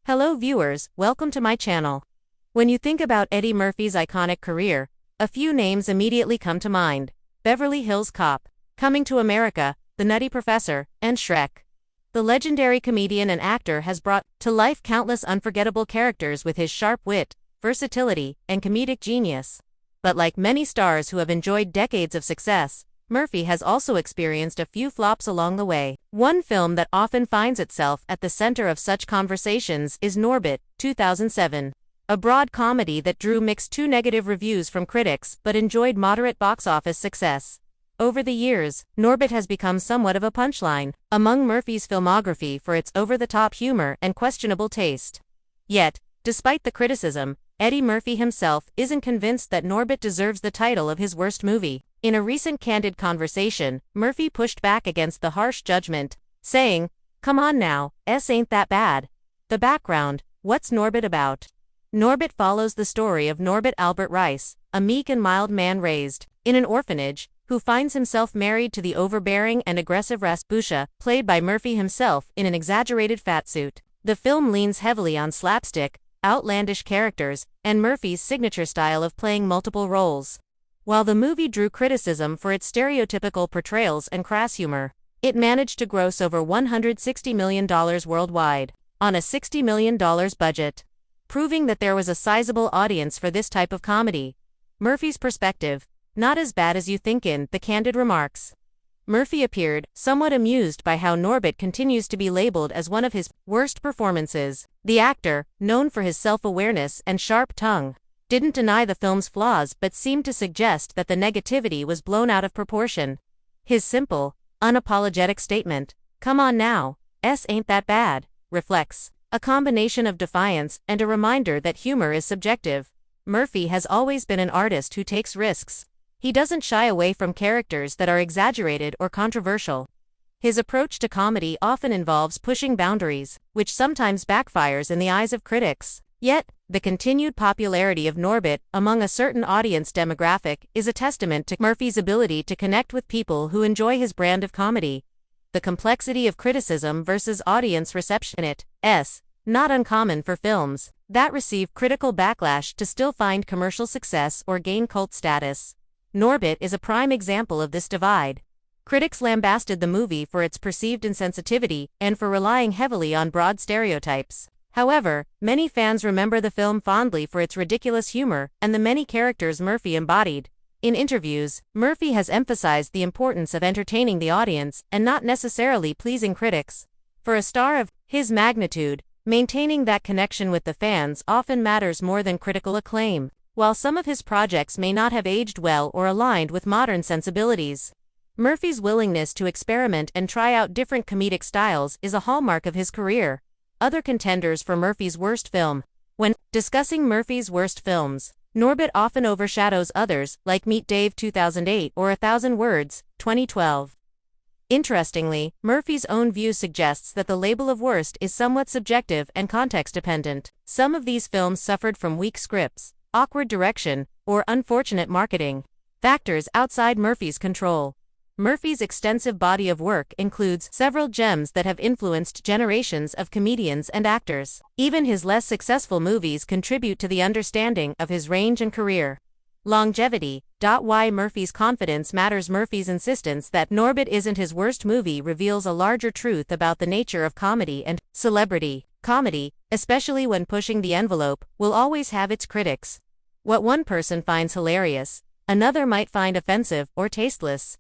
Hello viewers, welcome to my channel. When you think about Eddie Murphy's iconic career, a few names immediately come to mind. Beverly Hills Cop, Coming to America, The Nutty Professor, and Shrek. The legendary comedian and actor has brought to life countless unforgettable characters with his sharp wit, versatility, and comedic genius. But like many stars who have enjoyed decades of success, Murphy has also experienced a few flops along the way. One film that often finds itself at the center of such conversations is Norbit, 2007. A broad comedy that drew mixed to negative reviews from critics but enjoyed moderate box office success. Over the years, Norbit has become somewhat of a punchline among Murphy's filmography for its over-the-top humor and questionable taste. Yet, despite the criticism, Eddie Murphy himself isn't convinced that Norbit deserves the title of his worst movie. In a recent candid conversation, Murphy pushed back against the harsh judgment, saying, "Come on now, ain't that bad." The background: what's Norbit about? Norbit follows the story of Norbit Albert Rice, a meek and mild man raised in an orphanage, who finds himself married to the overbearing and aggressive Rasputia, played by Murphy himself in an exaggerated fatsuit. The film leans heavily on slapstick, outlandish characters, and Murphy's signature style of playing multiple roles. While the movie drew criticism for its stereotypical portrayals and crass humor, it managed to gross over $160 million worldwide, on a $60 million budget, proving that there was a sizable audience for this type of comedy. Murphy's perspective: not as bad as you think. In the candid remarks, Murphy appeared somewhat amused by how Norbit continues to be labeled as one of his worst performances. The actor, known for his self-awareness and sharp tongue, didn't deny the film's flaws but seemed to suggest that the negativity was blown out of proportion. His simple, unapologetic statement, "Come on now, ain't that bad," reflects a combination of defiance and a reminder that humor is subjective. Murphy has always been an artist who takes risks. He doesn't shy away from characters that are exaggerated or controversial. His approach to comedy often involves pushing boundaries, which sometimes backfires in the eyes of critics. Yet, the continued popularity of Norbit among a certain audience demographic is a testament to Murphy's ability to connect with people who enjoy his brand of comedy. The complexity of criticism versus audience reception: it's not uncommon for films that receive critical backlash to still find commercial success or gain cult status. Norbit is a prime example of this divide. Critics lambasted the movie for its perceived insensitivity and for relying heavily on broad stereotypes. However, many fans remember the film fondly for its ridiculous humor and the many characters Murphy embodied. In interviews, Murphy has emphasized the importance of entertaining the audience and not necessarily pleasing critics. For a star of his magnitude, maintaining that connection with the fans often matters more than critical acclaim. While some of his projects may not have aged well or aligned with modern sensibilities, Murphy's willingness to experiment and try out different comedic styles is a hallmark of his career. Other contenders for Murphy's worst film: when discussing Murphy's worst films, Norbit often overshadows others like Meet Dave 2008 or 1,000 Words, 2012. Interestingly, Murphy's own view suggests that the label of worst is somewhat subjective and context-dependent. Some of these films suffered from weak scripts, awkward direction, or unfortunate marketing, factors outside Murphy's control. Murphy's extensive body of work includes several gems that have influenced generations of comedians and actors. Even his less successful movies contribute to the understanding of his range and career. Longevity: why Murphy's confidence matters. Murphy's insistence that Norbit isn't his worst movie reveals a larger truth about the nature of comedy and celebrity. Comedy, especially when pushing the envelope, will always have its critics. What one person finds hilarious, another might find offensive or tasteless.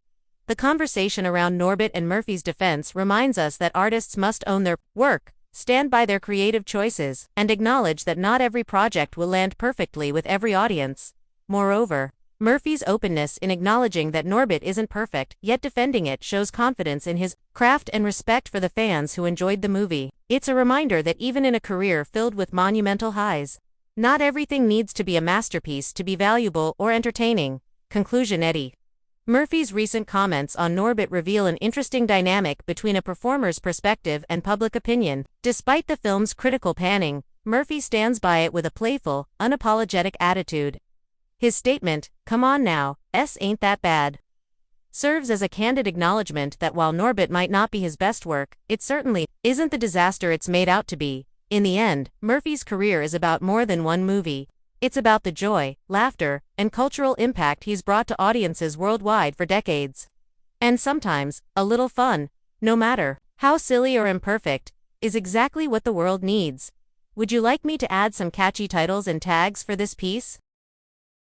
The conversation around Norbit and Murphy's defense reminds us that artists must own their work, stand by their creative choices, and acknowledge that not every project will land perfectly with every audience. Moreover, Murphy's openness in acknowledging that Norbit isn't perfect, yet defending it, shows confidence in his craft and respect for the fans who enjoyed the movie. It's a reminder that even in a career filled with monumental highs, not everything needs to be a masterpiece to be valuable or entertaining. Conclusion: Eddie Murphy's recent comments on Norbit reveal an interesting dynamic between a performer's perspective and public opinion. Despite the film's critical panning, Murphy stands by it with a playful, unapologetic attitude. His statement, "Come on now, ain't that bad," serves as a candid acknowledgement that while Norbit might not be his best work, it certainly isn't the disaster it's made out to be. In the end, Murphy's career is about more than one movie. It's about the joy, laughter, and cultural impact he's brought to audiences worldwide for decades. And sometimes, a little fun, no matter how silly or imperfect, is exactly what the world needs. Would you like me to add some catchy titles and tags for this piece?